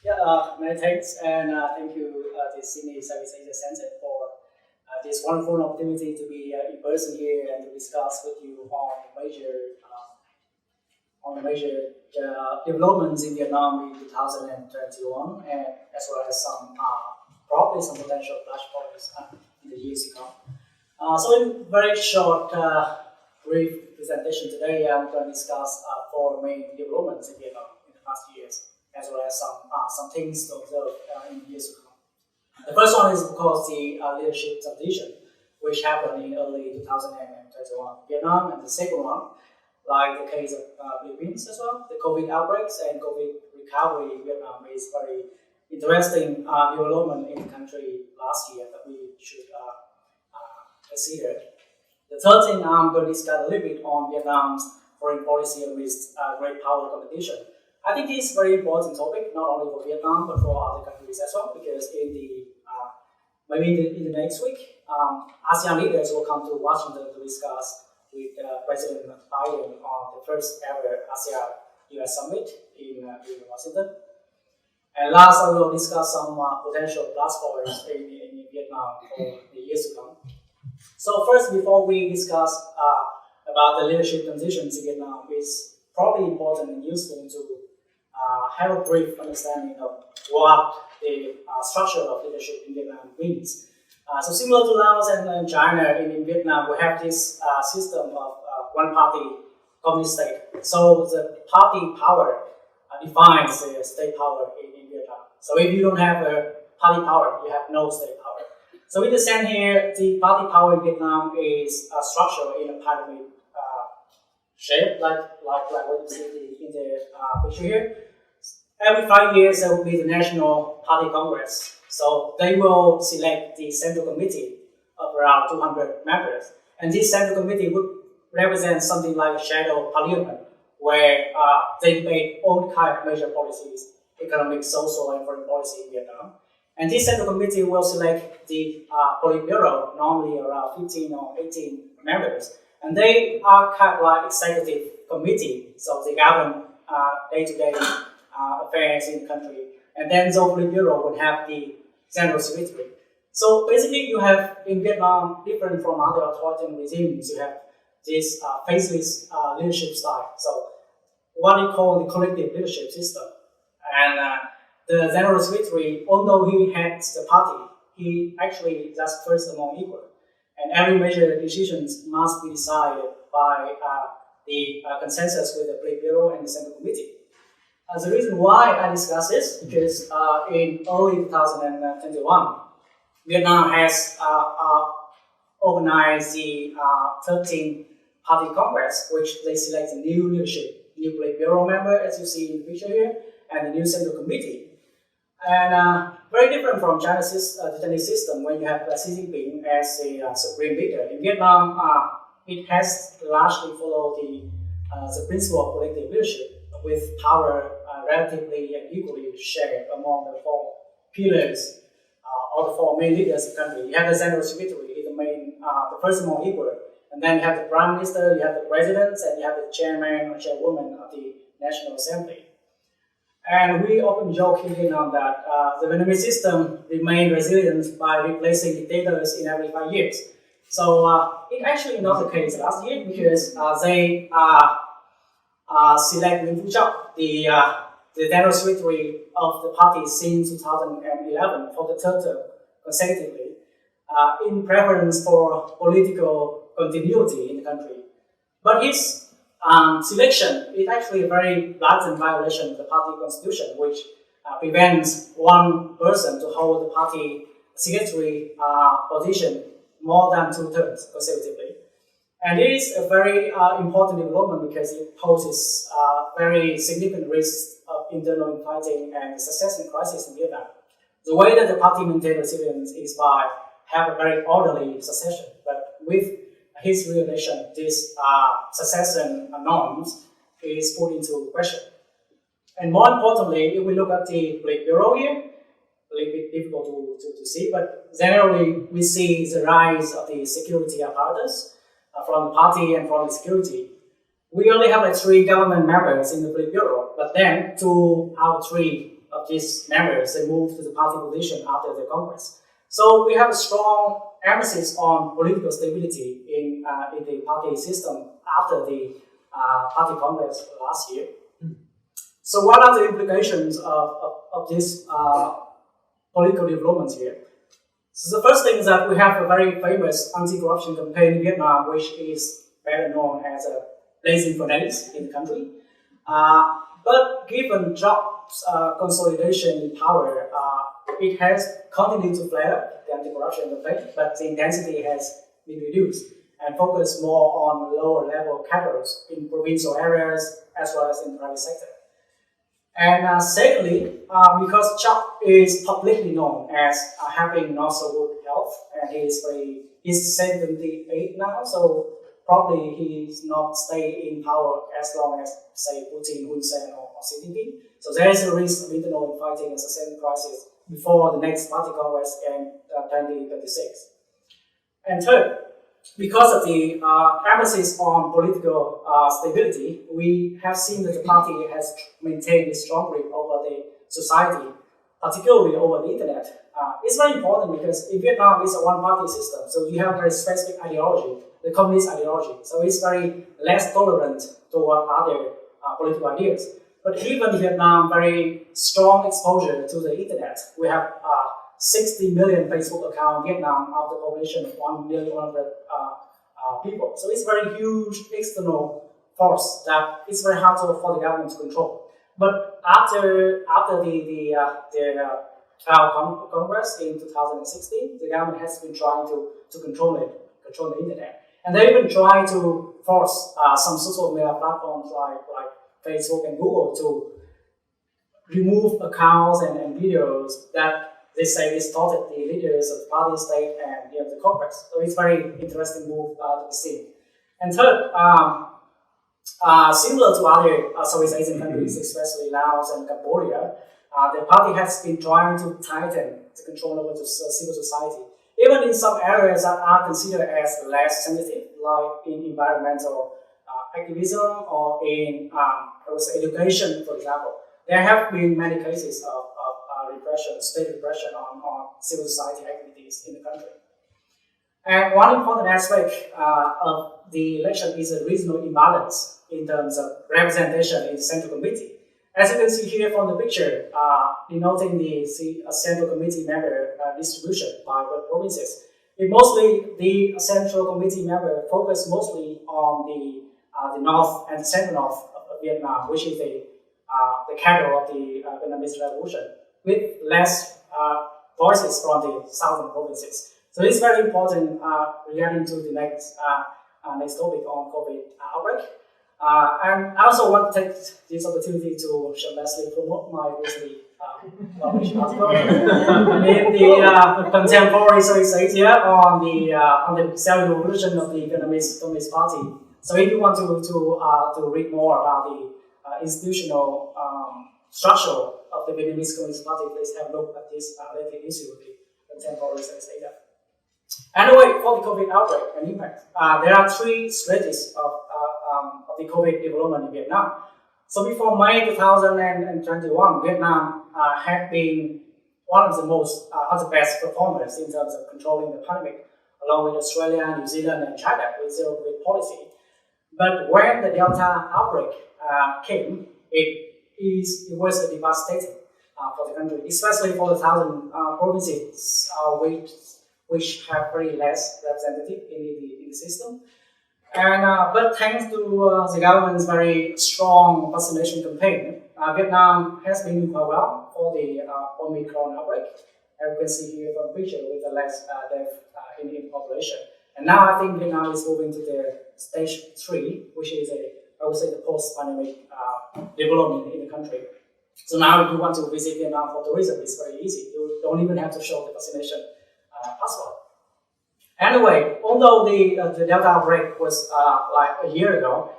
Many thanks, and thank you, the Sydney Southeast Asia Center, for this wonderful opportunity to be in person here and to discuss with you on the major developments in Vietnam in 2021, and as well as probably some potential flashpoints in the years to come. So, in very short, brief presentation today, I'm going to discuss four main developments in Vietnam in the past years, as well as some things to observe in the years to come. The first one is, of course, the leadership transition, which happened in early 2021 in Vietnam, and the second one, like the case of Philippines as well, the COVID outbreaks and COVID recovery in Vietnam is very interesting development in the country last year that we should consider. The third thing I'm going to discuss a little bit on Vietnam's foreign policy amidst great power competition. I think this is a very important topic, not only for Vietnam, but for other countries as well, because in the in the next week, ASEAN leaders will come to Washington to discuss with President Biden on the first ever ASEAN-US summit in Washington. And last, I will discuss some potential plus points in Vietnam for the years to come. So first, before we discuss about the leadership transitions in Vietnam, it's probably important and useful to have a brief understanding of what the structure of leadership in Vietnam means. So similar to Laos and China, in Vietnam, we have this system of one-party communist state. So the party power defines the state power in Vietnam. So if you don't have a party power, you have no state power. So in the sense here, the party power in Vietnam is structured in a pyramid shape, like what you see in the picture here. Every 5 years, there will be the National Party Congress. So they will select the Central Committee of around 200 members. And this Central Committee would represent something like a shadow parliament, where they debate all kinds of major policies, economic, social, and foreign policy in Vietnam. And this Central Committee will select the Politburo, normally around 15 or 18 members. And they are kind of like executive committee, so they govern day-to-day affairs in the country. And then the Politburo would have the General Secretary. So basically, you have in Vietnam, different from other authoritarian regimes, you have this faceless leadership style. So what we call the collective leadership system. And the General Secretary, although he heads the party, he actually just first among equal. And every major decisions must be decided by the consensus with the Politburo and the Central Committee. The reason why I discuss this because in early 2021, Vietnam has organized the 13th Party Congress, which they select a new leadership, new Politburo member, as you see in the picture here, and the new Central Committee. And very different from the Chinese system, when you have Xi Jinping as the supreme leader. In Vietnam, it has largely followed the principle of collective leadership, with power relatively and equally shared among the four pillars or the four main leaders of the country. You have the General Secretary, the first among equal, and then you have the Prime Minister, you have the President, and you have the Chairman or Chairwoman of the National Assembly. And we often joke in Vietnam that the Vietnamese system remained resilient by replacing dictators in every 5 years. So it actually not the case last year because they select Nguyen Khac Giang, the General Secretary of the party since 2011 for the third term consecutively, in preference for political continuity in the country. But his selection is actually a very blatant violation of the party constitution, which prevents one person to hold the party secretary position more than 2 terms consecutively. And it is a very important development because it poses very significant risks of internal infighting and succession crisis in Vietnam. The way that the party maintains resilience is by have a very orderly succession, but with his reelection, this succession norms is put into question. And more importantly, if we look at the Politburo here, a little bit difficult to see, but generally we see the rise of the security apparatus from the party and from the security. We only have 3 government members in the Politburo, but then 2 out of 3 of these members, they moved to the party position after the Congress. So we have a strong emphasis on political stability in the party system after the party Congress last year. So what are the implications of this political development here? So the first thing is that we have a very famous anti-corruption campaign in Vietnam, which is better known as a blazing furnace in the country. But given Trump's consolidation in power, it has continued to flare the anti-corruption campaign, but the intensity has been reduced and focused more on lower level cadres in provincial areas as well as in the private sector. And secondly, because Chuck is publicly known as having not so good health, and he's 78 now, so probably he's not stay in power as long as, say, Putin, Hun Sen, or Xi Jinping. So there is a risk of internal fighting and sustained crisis before the next party congress in 2026. And third, because of the emphasis on political stability, we have seen that the party has maintained a strong grip over the society, particularly over the internet. It's very important because in Vietnam, it's a one-party system, so you have a very specific ideology, the communist ideology. So it's very less tolerant toward other political ideas. But even in Vietnam, very strong exposure to the internet. We have 60 million Facebook accounts in Vietnam out of the population of 1,100,000 people. So it's a very huge external force that it's very hard for the government to control. But after the Congress in 2016, the government has been trying to control the internet. And they even try to force some social media platforms like Facebook and Google to remove accounts and videos that they say distorted the leaders of the party, state, and the Congress. So it's a very interesting move to be seen. And third, similar to other Southeast Asian countries, especially Laos and Cambodia, the party has been trying to tighten the control over the civil society, even in some areas that are considered as less sensitive, like in environmental activism or in education, for example. There have been many cases of repression, state repression on civil society activities in the country. And one important aspect of the election is a regional imbalance in terms of representation in the Central Committee. As you can see here from the picture, denoting the Central Committee member distribution by provinces, the Central Committee member focus mostly on the north and central north of Vietnam, which is the capital of the Vietnamese Revolution, with less voices from the southern provinces. So it's very important regarding to the next topic on COVID outbreak. And I also want to take this opportunity to shamelessly promote my recently published article in the contemporary Southeast Asia on the self-revolution of the Vietnamese Communist Party. So if you want to read more about the institutional structure of the Vietnamese Communist Party, please have a look at this related issue with the contemporary Southeast Asia. Anyway, for the COVID outbreak and impact, there are three strategies of the COVID development in Vietnam. So before May 2021, Vietnam had been one of the best performers in terms of controlling the pandemic, along with Australia, New Zealand, and China with zero COVID policy. But when the Delta outbreak came, it was devastating for the country, especially for the southern provinces, which have very less representative in the system. And but thanks to the government's very strong vaccination campaign, Vietnam has been doing quite well for the Omicron outbreak. As you can see here from the picture, with the less death in the population. And now I think Vietnam is moving to the stage 3, which is I would say the post-pandemic development in the country. So now if you want to visit Vietnam for tourism, it's very easy. You don't even have to show the vaccination passport. Anyway, although the Delta outbreak was like a year ago,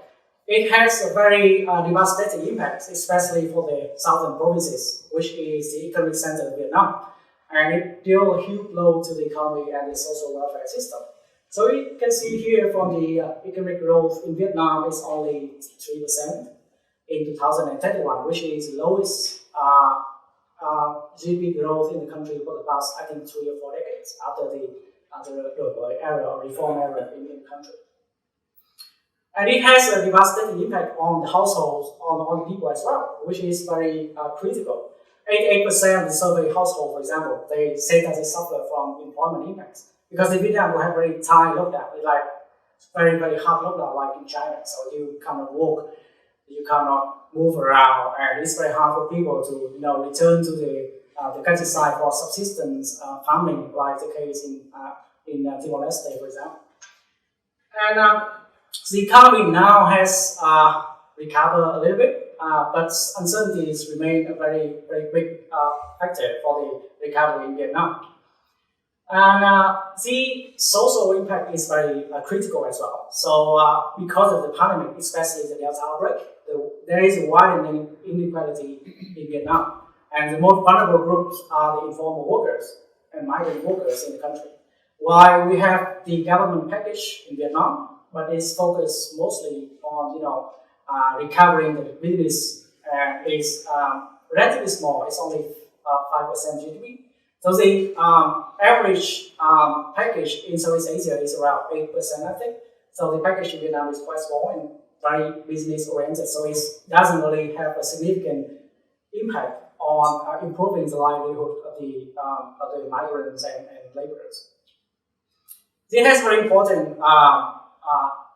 it has a very devastating impact, especially for the southern provinces, which is the economic center of Vietnam. And it dealt a huge blow to the economy and the social welfare system. So you can see here from the economic growth in Vietnam is only 3% in 2021, which is the lowest GDP growth in the country for the past, I think, 3 or 4 decades after the era or reform era in the country. And it has a devastating impact on the households, on the people as well, which is very critical. 88% of the survey household, for example, they say that they suffer from employment impacts. Because in Vietnam, we have very tight lockdown. It's like very, very hard lockdown, like in China. So you cannot walk, you cannot move around, and it's very hard for people to return to the countryside for subsistence farming, like the case in Timor-Leste, for example. And the economy now has recovered a little bit, but uncertainties remain a very, very big factor for the recovery in Vietnam. And the social impact is very critical as well. So because of the pandemic, especially the Delta outbreak, there is a widening inequality in Vietnam. And the most vulnerable groups are the informal workers and migrant workers in the country. While we have the government package in Vietnam, but it's focused mostly on recovering the business, and is relatively small. It's only 5% GDP. So the average package in Southeast Asia is around 8%, I think. So the package in Vietnam is quite small and very business oriented. So it doesn't really have a significant impact on improving the livelihood of the migrants and laborers. This has very important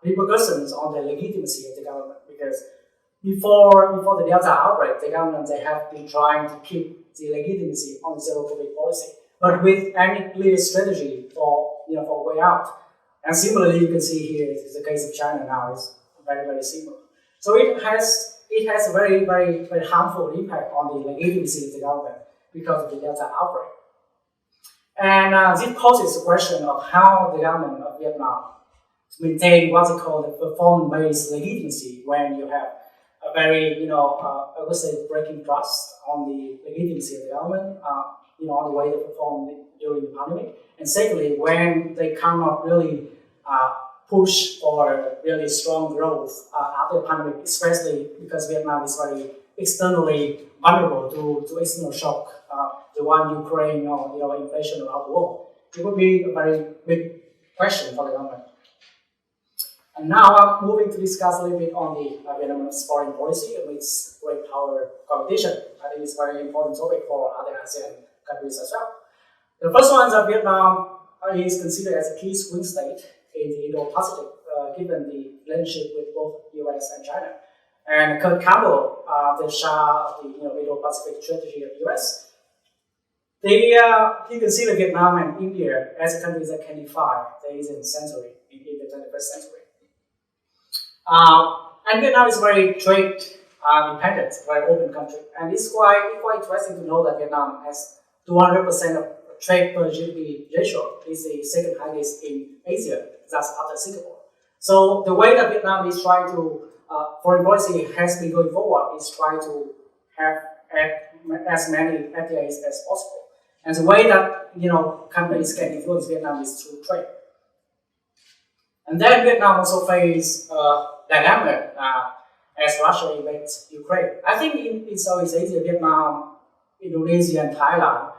repercussions on the legitimacy of the government, because before the Delta outbreak, the government they have been trying to keep the legitimacy on the zero COVID policy, but with any clear strategy for way out. And similarly, you can see here is the case of China now is very, very similar. So it has a very, very, very harmful impact on the legitimacy of the government because of the Delta outbreak. And this poses the question of how the government of Vietnam to maintain what they call the performance-based legitimacy when you have a very, I would say, breaking trust on the legitimacy of the government, on the way they perform during the pandemic. And secondly, when they cannot really push for really strong growth after the pandemic, especially because Vietnam is very externally vulnerable to external shock, the one Ukraine or inflation around the world. It would be a very big question for the government. And now I'm moving to discuss a little bit on the Vietnamese foreign policy and its great power competition. I think it's a very important topic for other ASEAN countries as well. The first one is that Vietnam is considered as a key swing state in the Indo-Pacific, given the relationship with both US and China. And Kurt Campbell, the Shah of the Indo-Pacific strategy of US, he considered Vietnam and India as countries that can defy the Asian century in the 21st century. And Vietnam is very trade dependent, very open country. And it's quite interesting to know that Vietnam has 200% of trade per GDP ratio. Is the second highest in Asia, that's after Singapore. So the way that Vietnam is trying to, foreign policy has been going forward, is trying to have as many FTAs as possible. And the way that companies can influence Vietnam is through trade. And then Vietnam also faces dilemma as Russia invades Ukraine. I think in Southeast Asia, Vietnam, Indonesia, and Thailand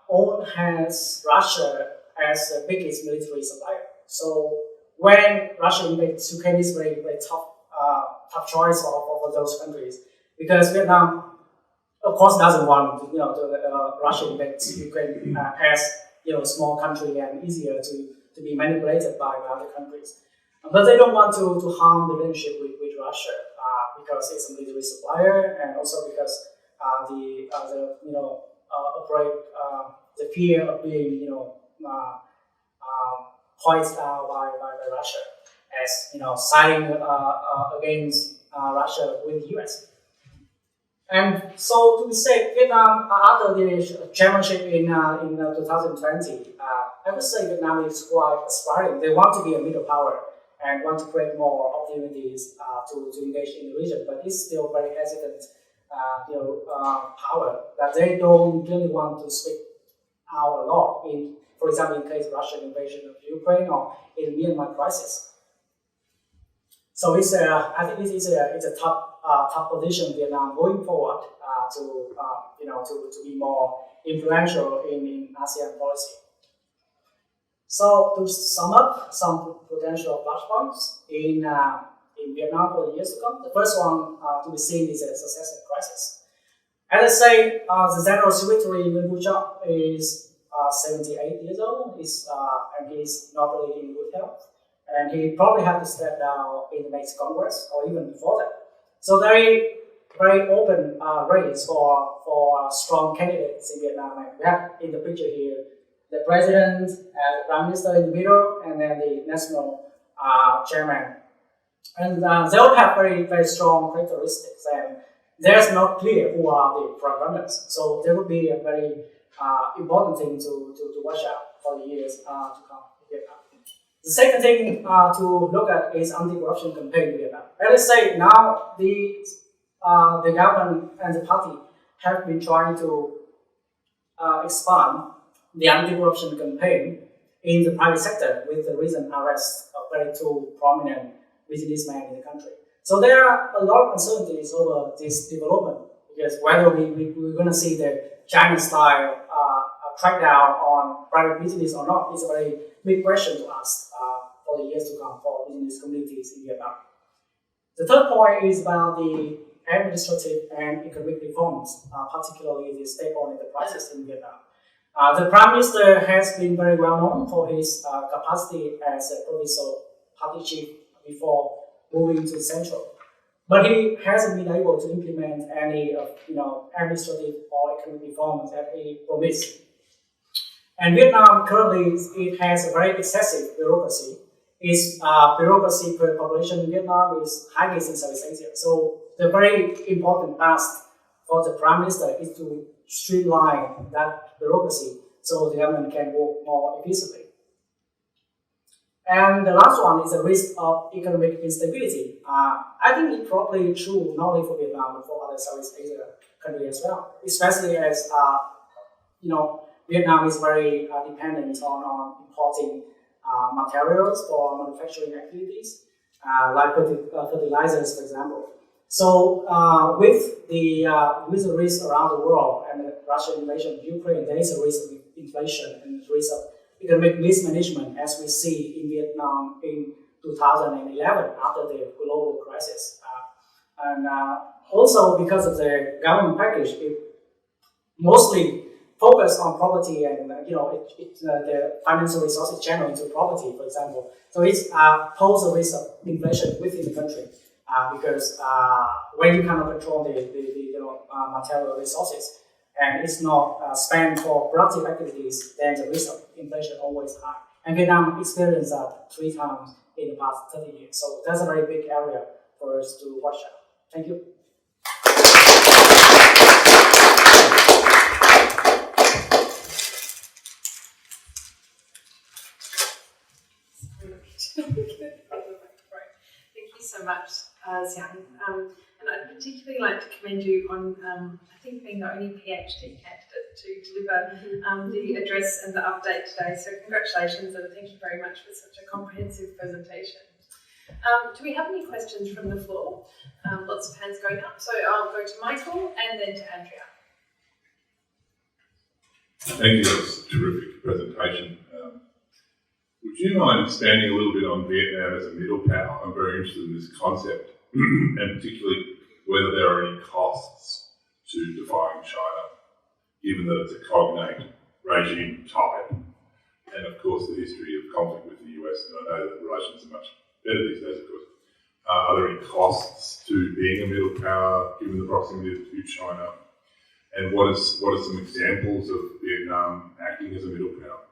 all has Russia as the biggest military supplier. So when Russia invades Ukraine, it's very, very tough choice for those countries, because Vietnam, of course, doesn't want Russia invades Ukraine as a small country and easier to be manipulated by other countries. But they don't want to harm the relationship with Russia because it's a military supplier, and also because the fear of being pointed out by Russia as siding against Russia with the US. And so to be said, Vietnam after the chairmanship in 2020, I would say Vietnam is quite aspiring. They want to be a middle power and want to create more opportunities to engage in the region, but it's still very hesitant power that they don't really want to speak out a lot in, for example, in case of Russian invasion of Ukraine or in Myanmar crisis. So I think it's a top position Vietnam going forward to be more influential in ASEAN policy. So to sum up some potential flashpoints in Vietnam for the years to come, the first one to be seen is a succession crisis. As I say, the General Secretary Nguyen Khac Giang is 78 years old, and he's not really in good health, and he probably have to step down in the next Congress or even before that. So very open race for strong candidates in Vietnam. And we have in the picture here the president, the prime minister in the middle, and then the national chairman. And they all have very strong characteristics, and there's not clear who are the front runners. So there would be a very important thing to watch out for the years to come in Vietnam. The second thing to look at is anti-corruption campaign in Vietnam. As I say, now the government and the party have been trying to expand the anti-corruption campaign in the private sector with the recent arrest of very two prominent businessmen in the country. So there are a lot of uncertainties over this development, because whether we're going to see the China-style crackdown on private business or not is a very big question to ask for the years to come for business communities in Vietnam. The third point is about the administrative and economic reforms, particularly the state-owned enterprises in Vietnam. The Prime Minister has been very well known for his capacity as a provincial party chief before moving to central, but he hasn't been able to implement any administrative or economic reforms that he promised. And Vietnam currently it has a very excessive bureaucracy. Its bureaucracy per population in Vietnam is highest in Southeast Asia. So the very important task for the Prime Minister is to streamline that bureaucracy so the government can work more efficiently. And the last one is the risk of economic instability. I think it's probably true not only for Vietnam but for other Southeast Asia countries as well, especially as Vietnam is very dependent on importing materials for manufacturing activities, like fertilizers, for example. So with the risk around the world and the Russian invasion of Ukraine, there is a risk of inflation and a risk of economic mismanagement, as we see in Vietnam in 2011 after the global crisis. And also because of the government package, it mostly focused on property and the financial resources channel into property, for example. So it's poses a risk of inflation within the country because when you cannot control the material resources and it's not spent for productive activities, then the risk of inflation always high. And Vietnam experienced that 3 times in the past 30 years. So that's a very big area for us to watch out. Thank you. Thank you so much, Giang. And I'd particularly like to commend you on, I think, being the only PhD candidate to deliver the address and the update today. So congratulations and thank you very much for such a comprehensive presentation. Do we have any questions from the floor? Lots of hands going up. So I'll go to Michael and then to Andrea. Thank you, that's a terrific presentation. Would you mind expanding a little bit on Vietnam as a middle power? I'm very interested in this concept, and particularly whether there are any costs to defying China, given that it's a cognate regime type, and of course the history of conflict with the US, and I know that relations are much better these days, of course. Are there any costs to being a middle power, given the proximity to China? And what are some examples of Vietnam acting as a middle power?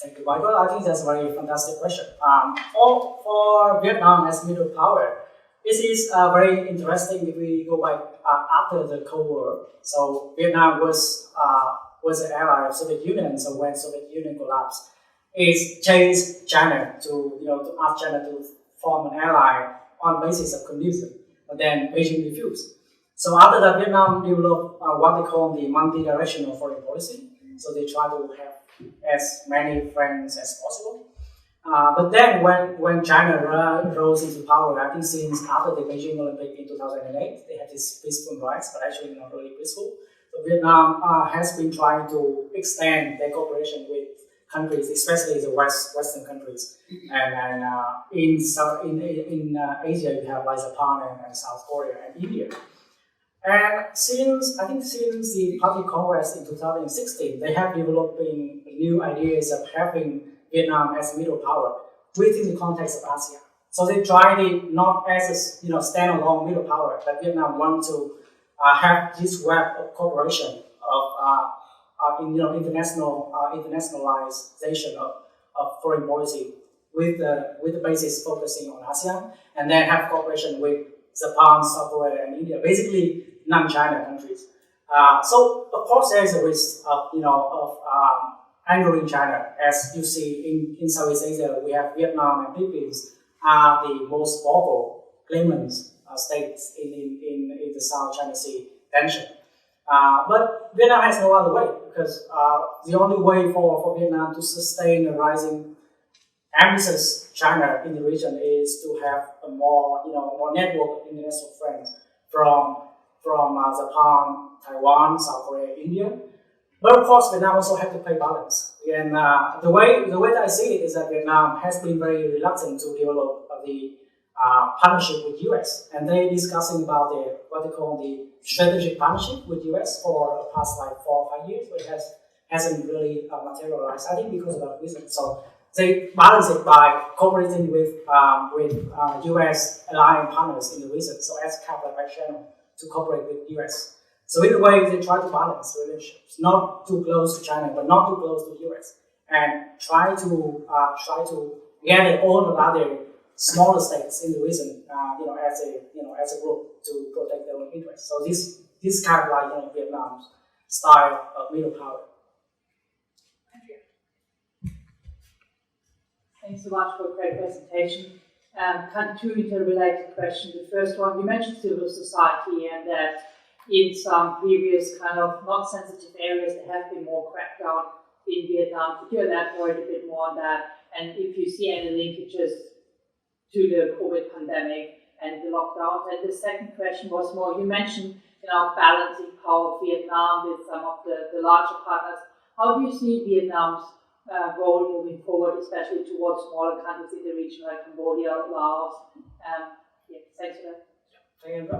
Thank you, Michael. I think that's a very fantastic question. For Vietnam as middle power, this is very interesting if we go back after the Cold War. So Vietnam was an ally of Soviet Union. So when Soviet Union collapsed, it changed China to ask China to form an ally on the basis of communism. But then Beijing refused. So after that, Vietnam developed what they call the multi-directional foreign policy. So they try to have as many friends as possible. But then when China rose into power, I think since after the Beijing Olympic in 2008, they had this peaceful rise, but actually not really peaceful. So Vietnam has been trying to extend their cooperation with countries, especially the Western countries. And in Asia, you have like Japan and South Korea and India. And since the Party Congress in 2016, they have developing new ideas of having Vietnam as a middle power within the context of ASEAN. So they tried it not as a standalone middle power, but Vietnam want to have this web of cooperation of internationalization of foreign policy with the basis focusing on ASEAN, and then have cooperation with Japan, South Korea, and India, basically non-China countries. So of course there is a risk of angering China, as you see in Southeast Asia. We have Vietnam and Philippines are the most vocal claimants states in the South China Sea tension. But Vietnam has no other way, because the only way for Vietnam to sustain a rising ambitious China in the region is to have a more network of international friends from Japan, Taiwan, South Korea, India. But of course, Vietnam also have to play balance. And the way that I see it is that Vietnam has been very reluctant to develop the partnership with US, and they're discussing about what they call the strategic partnership with US for the past like 4 or 5 years, but it hasn't really materialized. I think because of that reason. So they balance it by cooperating with US alliance partners in the region, so as kind of like channel to cooperate with US. So in a way, they try to balance relationships, not too close to China, but not too close to US, and try to gather all the other smaller states in the region, as a group to protect their own interests. So this kind of like Vietnam's style of middle power. Thanks so much for a great presentation. Kind of two interrelated questions. The first one, you mentioned civil society, and that in some previous kind of not sensitive areas there have been more crackdown in Vietnam. Could you elaborate a bit more on that? And if you see any linkages to the COVID pandemic and the lockdowns? And the second question was more, you mentioned balancing power of Vietnam with some of the larger partners. How do you see Vietnam's role moving forward, especially towards smaller countries in the region like Cambodia, Laos? Thanks for that. Thank you.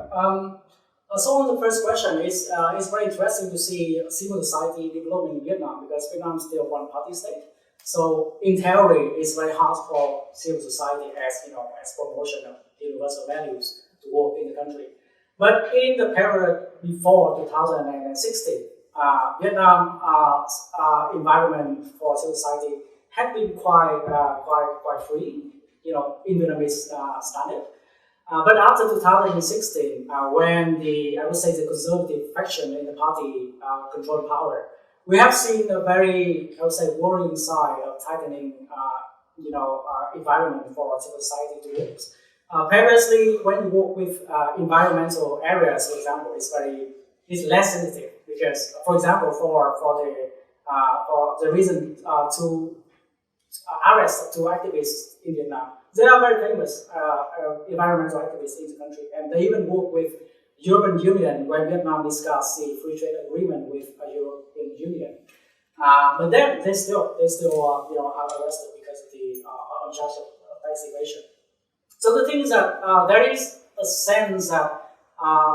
So on the first question, it's very interesting to see civil society developing in Vietnam, because Vietnam is still one party state. So in theory, it's very hard for civil society as promotion of universal values to work in the country. But in the period before 2016, Vietnam environment for civil society had been quite free, in Vietnamese standard. But after 2016, when the conservative faction in the party controlled power, we have seen a very, worrying side of tightening, environment for civil society to work. Previously, when you work with environmental areas, for example, it's less sensitive, because, for example, for the reason to arrest two activists in Vietnam, they are very famous environmental activists in the country, and they even work with European Union when Vietnam discussed the free trade agreement with the European Union. But then they still are arrested because of the uncharged tax evasion. So the thing is that there is a sense that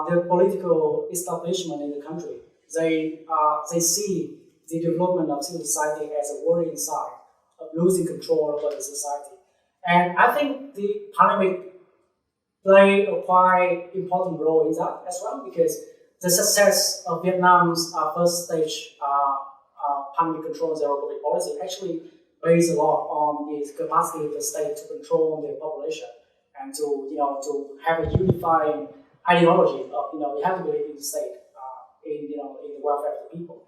the political establishment in the country, they see the development of civil society as a worrying sign of losing control over the society. And I think the pandemic play a quite important role in that as well, because the success of Vietnam's first stage pandemic control zero COVID policy actually based a lot on the capacity of the state to control their population and to have a unifying ideology of we have to believe in the state, in the welfare of the people.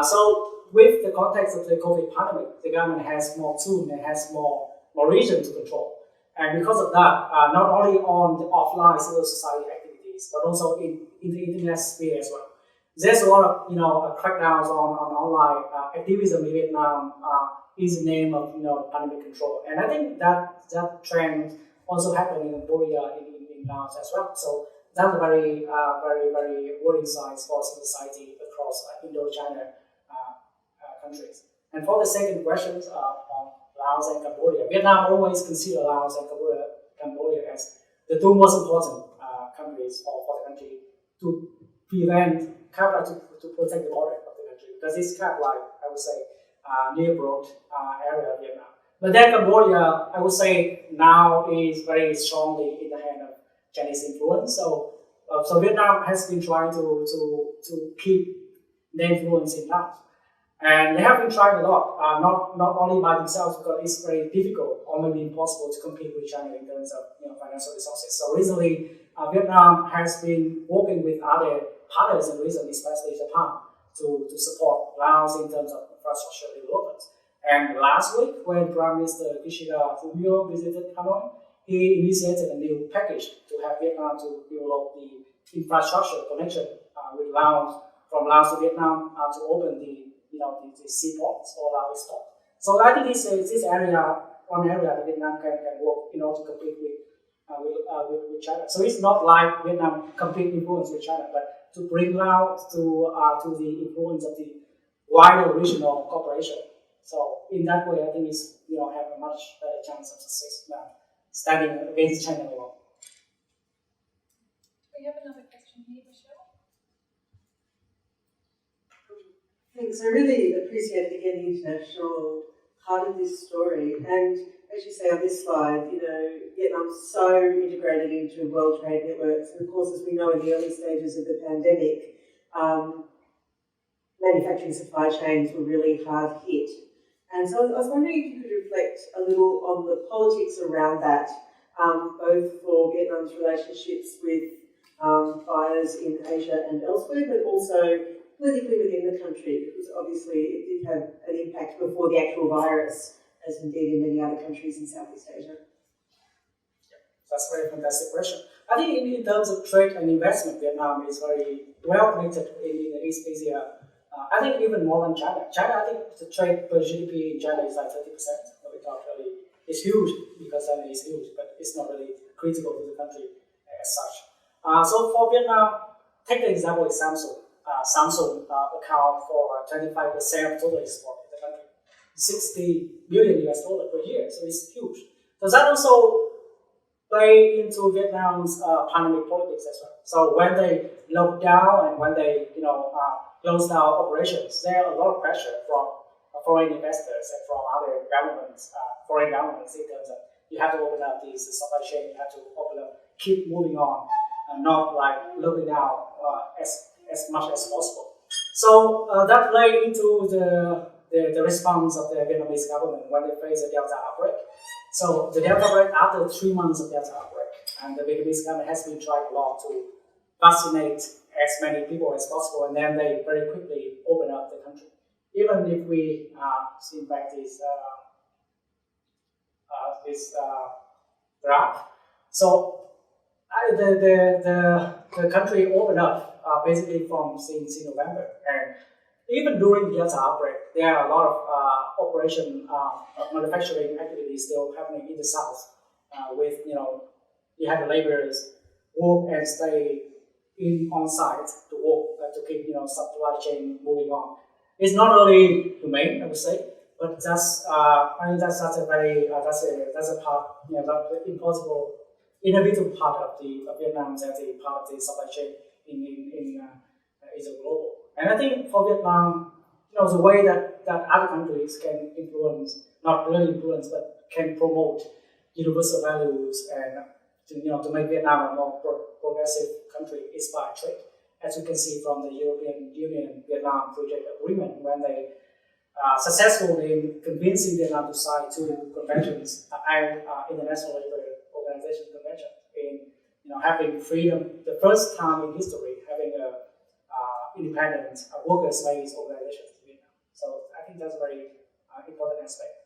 So with the context of the COVID pandemic, the government has more tools and has more region to control. And because of that, not only on the offline civil society activities, but also in the internet sphere as well. There's a lot of crackdowns on online activism in Vietnam easy name of pandemic control. And I think that trend also happened in Cambodia, in Laos as well. So that's a very worrying signs for civil society across Indo-China countries. And for the second question on Laos and Cambodia, Vietnam always consider Laos and Cambodia as the two most important countries for the country to protect the border of the country, because it's kind of like, I would say, neighborhood area of Vietnam. But then Cambodia, I would say, now is very strongly in the hand of Chinese influence. So Vietnam has been trying to keep the influence in Laos. And they have been trying a lot, not only by themselves, because it's very difficult or maybe impossible to compete with China in terms of financial resources. So recently, Vietnam has been working with other partners in region, especially Japan, to support Laos in terms of infrastructure development. And last week, when Prime Minister Kishida Fumio visited Hanoi, he initiated a new package to have Vietnam to develop the infrastructure connection with Laos, from Laos to Vietnam, to open the seaports or Laos port. So I think this area, one area that Vietnam can work to compete with China. So it's not like Vietnam compete influence with China, but to bring Laos to the influence of the wider regional cooperation. So in that way, I think it's have a much better chance of success than standing against China alone. We have another question here, Michelle. Thanks. I really appreciate again the international part of this story. And as you say on this slide, Vietnam's so integrated into world trade networks. And of course, as we know, in the early stages of the pandemic, manufacturing supply chains were really hard hit. And so I was wondering if you could reflect a little on the politics around that, both for Vietnam's relationships with buyers in Asia and elsewhere, but also politically within the country, because obviously it did have an impact before the actual virus, as indeed in many other countries in Southeast Asia. That's a very fantastic question. I think in terms of trade and investment, Vietnam is very well connected in East Asia. I think even more than China. China, I think the trade per GDP in China is like 30%. It's huge because China is huge, but it's not really critical to the country as such. So for Vietnam, take the example of Samsung. Samsung account for 25% of total export in the country, $60 billion per year. So it's huge. Does that also play into Vietnam's pandemic politics as well? So when they lock down and when they close down operations, there are a lot of pressure from foreign investors and from other governments, foreign governments, in terms of you have to open up this supply chain, you have to open up, keep moving on, and not like looking down as much as possible. So that played into the response of the Vietnamese government when they faced the Delta outbreak. So the Delta outbreak, after 3 months of Delta outbreak, and the Vietnamese government has been trying a lot to vaccinate as many people as possible, and then they very quickly open up the country. Even if we see back this graph, so the country opened up basically since November, and even during the Delta outbreak, there are a lot of operation manufacturing activities still happening in the south. With you have the laborers work and stay on site to work to keep supply chain moving on. It's not really humane, I would say, but that's that's a very that's a part that impossible inevitable part of Vietnam's as a part of the supply chain is a global. And I think for Vietnam, the way that other countries can influence, not really influence, but can promote universal values and to make Vietnam a more progressive country is by trade. As you can see from the European Union Vietnam Free Trade Agreement, when they successful in convincing Vietnam to sign 2 conventions and International Labour Organization Convention in having freedom, the first time in history having a independent workers' rights organization in Vietnam. So I think that's a very important aspect.